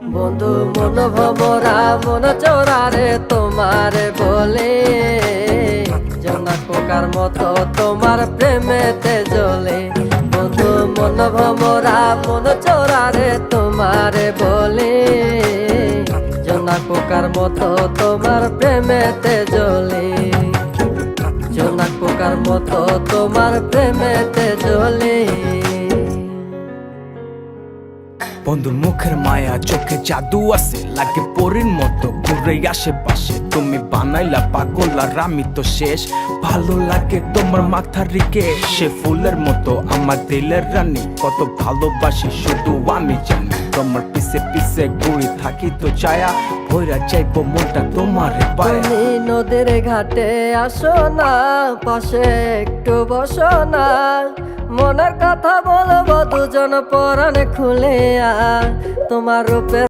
বন্ধু মন ভমরা মন চোরারে তোমার বলে জোনা পোকার মতো তোমার প্রেমেতে জ্বলে। বন্ধু মন ভমরা মন চোরারে তোমার বলে জোনা পোকার মতো তোমার প্রেমেতে জ্বলে। জোনা পোকার মতো তোমার প্রেমেতে জ্বলে। বন্ধু মুখের মায়া চোখে জাদু আছে, লাগে পরীর মতো ঘুরে আশেপাশে। তুমি বানাইলা পাগল আর আমি তো শেষ। ভালো লাগে তোমার মাথার রিকে, সে ফুলের মতো আমার দিলের রানী। কত ভালোবাসি শুধু আমি জানি, তোমার পিছে পিছে ঘুরে থাকি তো ছায়া ভৈরা চাইবো মনটা তোমার পায়া। তুমি নদীর ঘাটে আসো না, পাশে একটু বসো না, মনের কথা বলবো দুজন পরাণ খুলে। তোমার রূপে